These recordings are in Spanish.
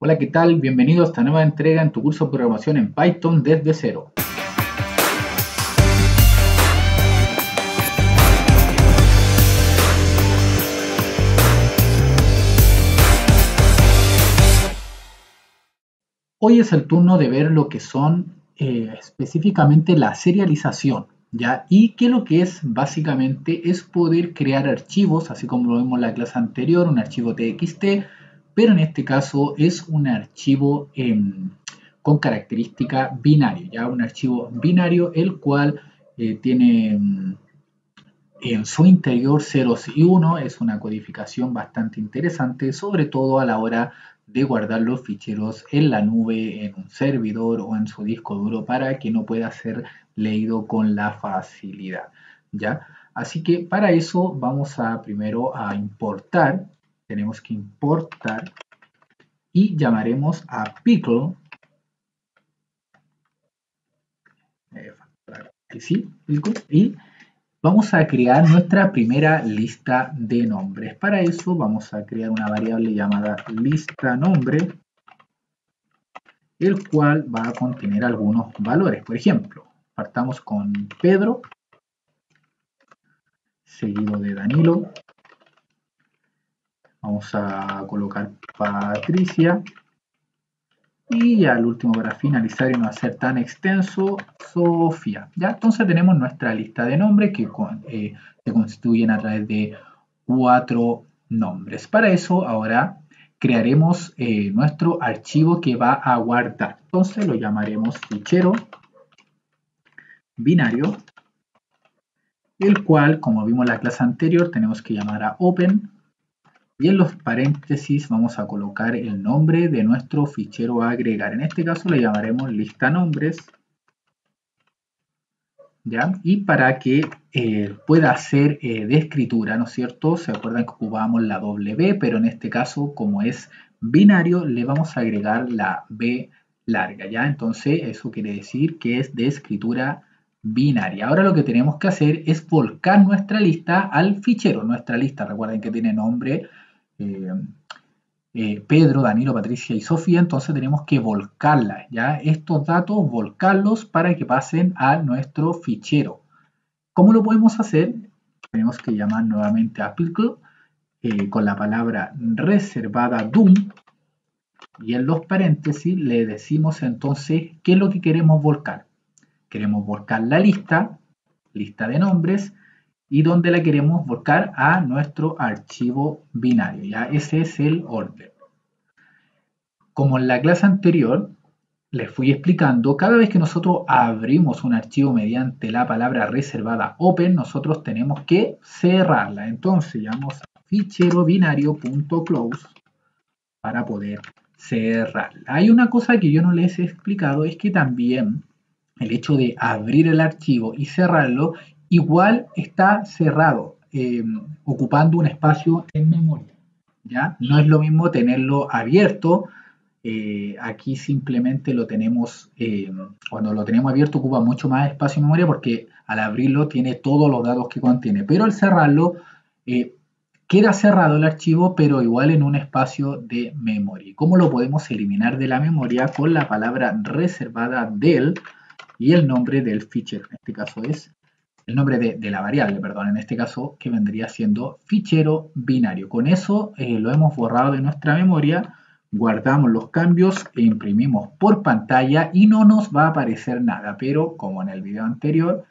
Hola, ¿qué tal? Bienvenido a esta nueva entrega en tu curso de programación en Python desde cero. Hoy es el turno de ver lo que son específicamente la serialización, ¿ya? Y que lo que es básicamente es poder crear archivos, así como lo vimos en la clase anterior, un archivo TXT, pero en este caso es un archivo con característica binario, ¿ya? Un archivo binario el cual tiene en su interior ceros y unos. Es una codificación bastante interesante, sobre todo a la hora de guardar los ficheros en la nube, en un servidor o en su disco duro para que no pueda ser leído con la facilidad, ¿ya? Así que para eso vamos a primero a importar. Tenemos que importar y llamaremos a pickle. Sí, pickle, y vamos a crear nuestra primera lista de nombres. Para eso vamos a crear una variable llamada lista nombre, el cual va a contener algunos valores. Por ejemplo, partamos con Pedro, seguido de Danilo. Vamos a colocar Patricia. Y al último, para finalizar y no hacer tan extenso, Sofía. ¿Ya? Entonces tenemos nuestra lista de nombres que se constituyen a través de 4 nombres. Para eso ahora crearemos nuestro archivo que va a guardar. Entonces lo llamaremos fichero binario, el cual, como vimos en la clase anterior, tenemos que llamar a open. Y en los paréntesis vamos a colocar el nombre de nuestro fichero a agregar. En este caso le llamaremos lista nombres, ¿ya? Y para que pueda ser de escritura, ¿no es cierto? Se acuerdan que ocupábamos la W, pero en este caso, como es binario, le vamos a agregar la B larga, ¿ya? Entonces eso quiere decir que es de escritura binaria. Ahora lo que tenemos que hacer es volcar nuestra lista al fichero. Nuestra lista, recuerden que tiene nombre Pedro, Danilo, Patricia y Sofía, entonces tenemos que volcarla, ¿ya? Estos datos, volcarlos para que pasen a nuestro fichero. ¿Cómo lo podemos hacer? Tenemos que llamar nuevamente a pickle con la palabra reservada DOM, y en los paréntesis le decimos entonces qué es lo que queremos volcar. Queremos volcar la lista de nombres, y donde la queremos volcar a nuestro archivo binario, ¿ya? Ese es el orden. Como en la clase anterior les fui explicando, cada vez que nosotros abrimos un archivo mediante la palabra reservada open, nosotros tenemos que cerrarla. Entonces llamamos a fichero binario.close para poder cerrarla. Hay una cosa que yo no les he explicado, es que también el hecho de abrir el archivo y cerrarlo igual está cerrado, ocupando un espacio en memoria, ¿ya? No es lo mismo tenerlo abierto. Aquí simplemente lo tenemos, cuando lo tenemos abierto ocupa mucho más espacio en memoria porque al abrirlo tiene todos los datos que contiene, pero al cerrarlo queda cerrado el archivo, pero igual en un espacio de memoria. ¿Cómo lo podemos eliminar de la memoria? Con la palabra reservada del y el nombre del fichero. En este caso es el nombre de la variable, perdón, en este caso que vendría siendo fichero binario. Con eso lo hemos borrado de nuestra memoria, guardamos los cambios e imprimimos por pantalla y no nos va a aparecer nada, pero como en el video anterior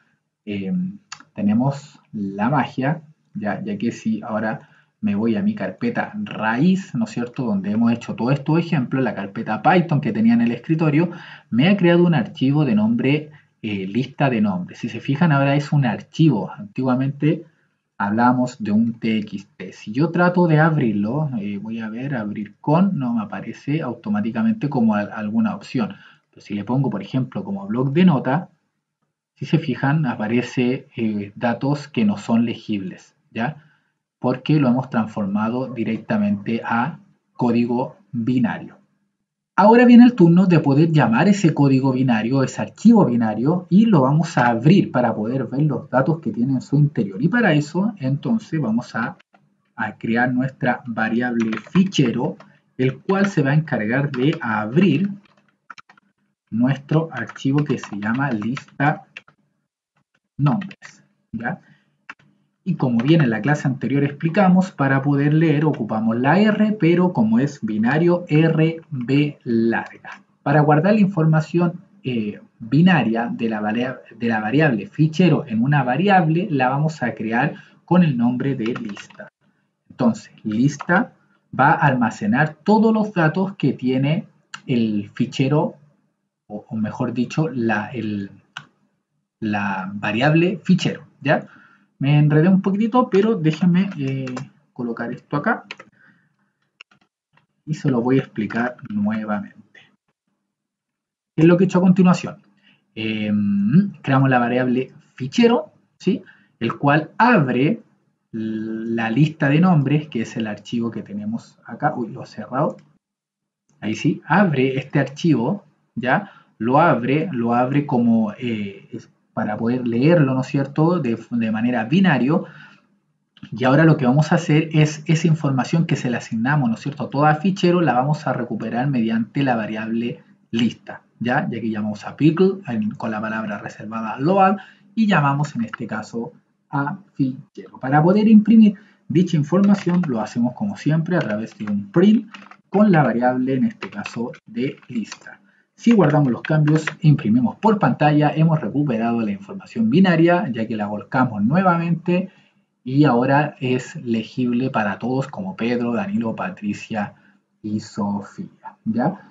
tenemos la magia, ya que si ahora me voy a mi carpeta raíz, ¿no es cierto?, donde hemos hecho todos estos ejemplos, la carpeta Python que tenía en el escritorio, me ha creado un archivo de nombre lista de nombres. Si se fijan, ahora es un archivo. Antiguamente hablábamos de un TXT. Si yo trato de abrirlo, voy a ver, abrir con, no me aparece automáticamente como alguna opción. Pero si le pongo, por ejemplo, como bloc de nota, si se fijan, aparece datos que no son legibles, ¿ya? Porque lo hemos transformado directamente a código binario. Ahora viene el turno de poder llamar ese código binario, ese archivo binario, y lo vamos a abrir para poder ver los datos que tiene en su interior. Y para eso, entonces, vamos a crear nuestra variable fichero, el cual se va a encargar de abrir nuestro archivo que se llama lista nombres, ¿ya? Y como bien en la clase anterior explicamos, para poder leer ocupamos la R, pero como es binario, RB larga. Para guardar la información binaria de la variable fichero en una variable, la vamos a crear con el nombre de lista. Entonces, lista va a almacenar todos los datos que tiene el fichero, o mejor dicho, la variable fichero, ¿ya? Me enredé un poquitito, pero déjenme colocar esto acá y se lo voy a explicar nuevamente. ¿Qué es lo que he hecho a continuación? Creamos la variable fichero, ¿sí? El cual abre la lista de nombres, que es el archivo que tenemos acá. Uy, lo he cerrado. Ahí sí, abre este archivo, ¿ya? Lo abre como para poder leerlo, ¿no es cierto?, de manera binario. Y ahora lo que vamos a hacer es esa información que se le asignamos, ¿no es cierto?, a todo fichero, la vamos a recuperar mediante la variable lista, ¿ya? Ya que llamamos a pickle con la palabra reservada load y llamamos en este caso a fichero. Para poder imprimir dicha información lo hacemos como siempre a través de un print con la variable, en este caso, de lista. Si guardamos los cambios e imprimimos por pantalla, hemos recuperado la información binaria, ya que la volcamos nuevamente y ahora es legible para todos como Pedro, Danilo, Patricia y Sofía, ¿ya?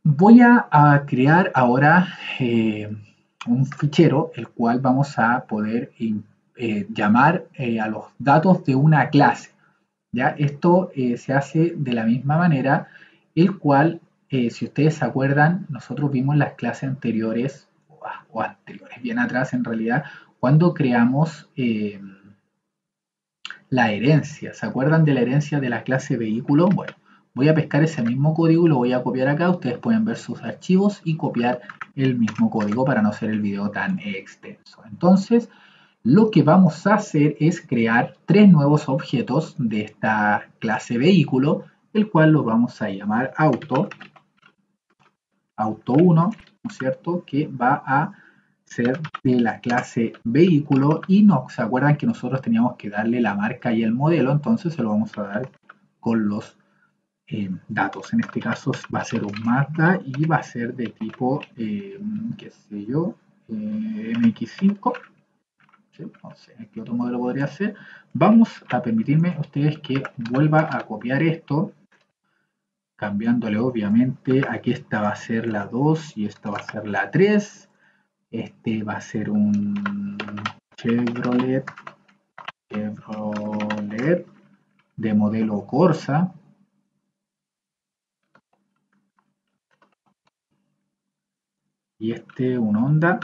Voy a crear ahora un fichero, el cual vamos a poder llamar a los datos de una clase, ¿ya? Esto se hace de la misma manera, el cual, si ustedes se acuerdan, nosotros vimos las clases anteriores, o anteriores, bien atrás en realidad, cuando creamos la herencia. ¿Se acuerdan de la herencia de la clase vehículo? Bueno, voy a pescar ese mismo código y lo voy a copiar acá. Ustedes pueden ver sus archivos y copiar el mismo código para no hacer el video tan extenso. Entonces, lo que vamos a hacer es crear 3 nuevos objetos de esta clase vehículo, el cual lo vamos a llamar auto 1, ¿no es cierto?, que va a ser de la clase vehículo y no se acuerdan que nosotros teníamos que darle la marca y el modelo, entonces se lo vamos a dar con los datos. En este caso va a ser un Mazda y va a ser de tipo, qué sé yo, MX5. ¿Sí? No sé qué otro modelo podría ser. Vamos a permitirme a ustedes que vuelva a copiar esto, cambiándole obviamente. Aquí esta va a ser la 2 y esta va a ser la 3. Este va a ser un Chevrolet de modelo Corsa. Y este un Honda.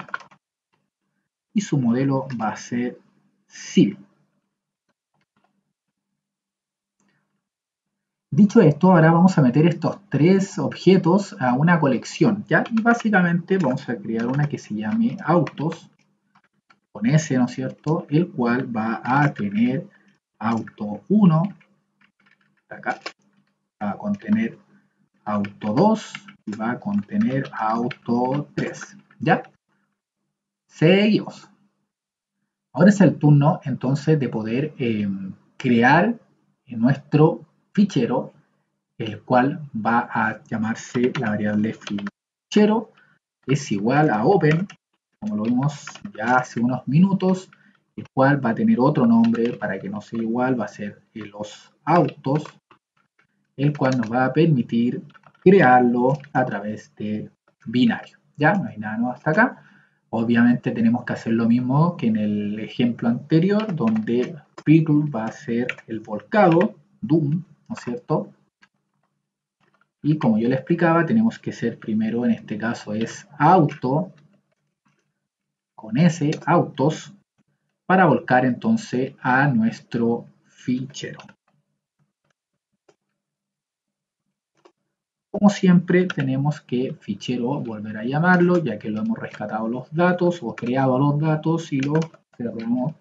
Y su modelo va a ser Civic. Dicho esto, ahora vamos a meter estos 3 objetos a una colección, ¿ya? Y básicamente vamos a crear una que se llame autos, con S, ¿no es cierto?, el cual va a tener auto 1, acá, va a contener auto 2 y va a contener auto 3, ¿ya? Seguimos. Ahora es el turno entonces de poder crear nuestro fichero, el cual va a llamarse la variable fichero, es igual a open, como lo vimos ya hace unos minutos, el cual va a tener otro nombre para que no sea igual, va a ser los autos, el cual nos va a permitir crearlo a través de binario. Ya, no hay nada nuevo hasta acá. Obviamente tenemos que hacer lo mismo que en el ejemplo anterior, donde pickle va a ser el volcado, doom, ¿no es cierto? Y como yo le explicaba, tenemos que ser primero, en este caso es auto, con S, autos, para volcar entonces a nuestro fichero. Como siempre, tenemos que fichero volver a llamarlo, ya que lo hemos rescatado los datos o creado los datos y lo cerramos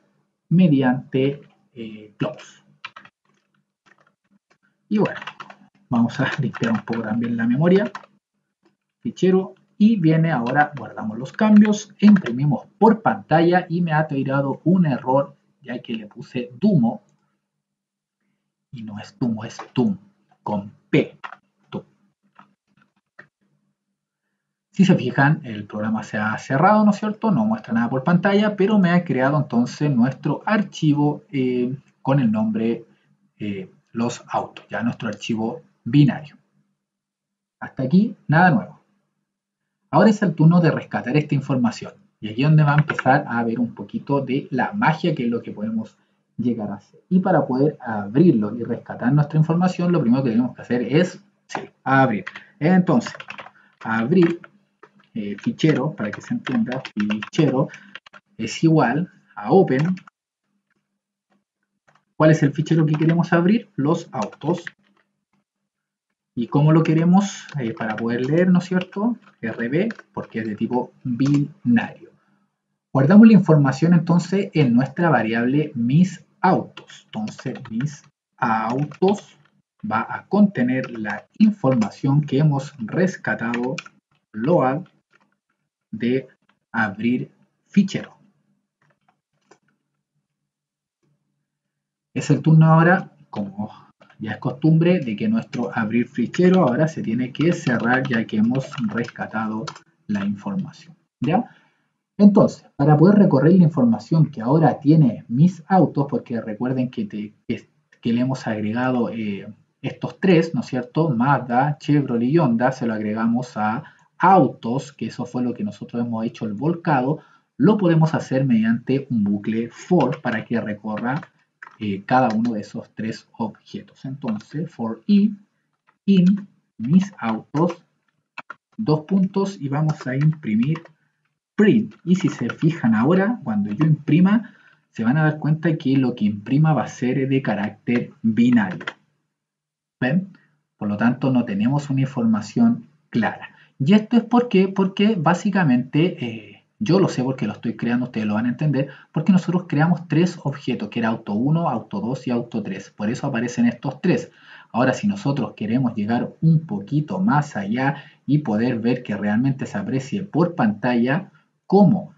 mediante close. Y bueno, vamos a limpiar un poco también la memoria. Fichero. Y viene ahora, guardamos los cambios, imprimimos por pantalla y me ha tirado un error ya que le puse Dumo. Y no es Dumo, es Tum, con P. Tum. Si se fijan, el programa se ha cerrado, ¿no es cierto? No muestra nada por pantalla, pero me ha creado entonces nuestro archivo con el nombre los autos, ya nuestro archivo binario. Hasta aquí, nada nuevo. Ahora es el turno de rescatar esta información. Y aquí es donde va a empezar a ver un poquito de la magia, que es lo que podemos llegar a hacer. Y para poder abrirlo y rescatar nuestra información, lo primero que tenemos que hacer es abrir. Entonces, abrir fichero, para que se entienda, fichero es igual a open. ¿Cuál es el fichero que queremos abrir? Los autos. ¿Y cómo lo queremos? Para poder leer, ¿no es cierto? RB, porque es de tipo binario. Guardamos la información entonces en nuestra variable mis autos. Entonces, mis autos va a contener la información que hemos rescatado load de abrir fichero. Es el turno ahora, como ya es costumbre, de que nuestro abrir fichero ahora se tiene que cerrar ya que hemos rescatado la información. ¿Ya? Entonces, para poder recorrer la información que ahora tiene mis autos, porque recuerden que le hemos agregado estos tres, ¿no es cierto? Mazda, Chevrolet y Honda, se lo agregamos a autos, que eso fue lo que nosotros hemos hecho el volcado, lo podemos hacer mediante un bucle for para que recorra cada uno de esos tres objetos. Entonces, for i in mis autos, dos puntos y vamos a imprimir print. Y si se fijan ahora, cuando yo imprima, se van a dar cuenta que lo que imprima va a ser de carácter binario. ¿Ven? Por lo tanto, no tenemos una información clara. Y esto es porque básicamente, yo lo sé porque lo estoy creando, ustedes lo van a entender, porque nosotros creamos tres objetos, que era auto 1, auto 2 y auto 3. Por eso aparecen estos tres. Ahora, si nosotros queremos llegar un poquito más allá y poder ver que realmente se aprecie por pantalla, ¿cómo?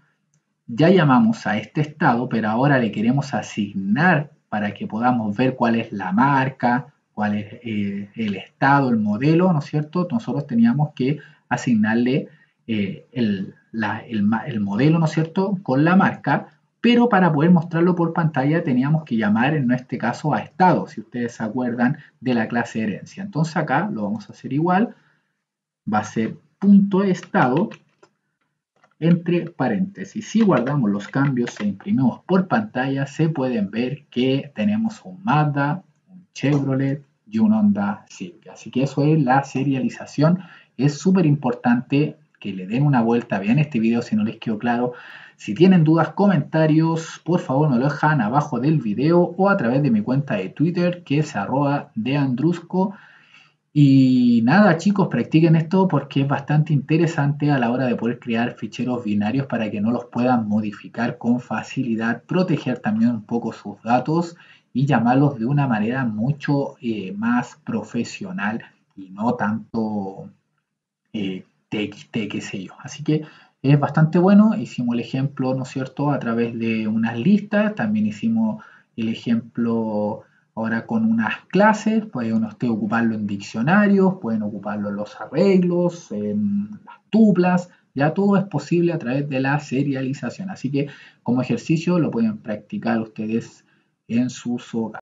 Ya llamamos a este estado, pero ahora le queremos asignar para que podamos ver cuál es la marca, cuál es el estado, el modelo, ¿no es cierto? Nosotros teníamos que asignarle el modelo, ¿no es cierto?, con la marca, pero para poder mostrarlo por pantalla teníamos que llamar en este caso a estado, si ustedes se acuerdan de la clase herencia. Entonces acá lo vamos a hacer igual, va a ser punto estado, entre paréntesis. Si guardamos los cambios e imprimimos por pantalla, se pueden ver que tenemos un Mazda, un Chevrolet y un Honda Civic. Así que eso es la serialización. Es súper importante que le den una vuelta. Vean este video si no les quedó claro. Si tienen dudas, comentarios, por favor me lo dejan abajo del video o a través de mi cuenta de Twitter, que es @deandrusco. Y nada, chicos, practiquen esto porque es bastante interesante a la hora de poder crear ficheros binarios para que no los puedan modificar con facilidad, proteger también un poco sus datos y llamarlos de una manera mucho más profesional y no tanto TXT, qué sé yo. Así que es bastante bueno. Hicimos el ejemplo, ¿no es cierto?, a través de unas listas. También hicimos el ejemplo ahora con unas clases. Pueden ustedes ocuparlo en diccionarios, pueden ocuparlo en los arreglos, en las tuplas. Ya todo es posible a través de la serialización. Así que como ejercicio lo pueden practicar ustedes en sus hogares.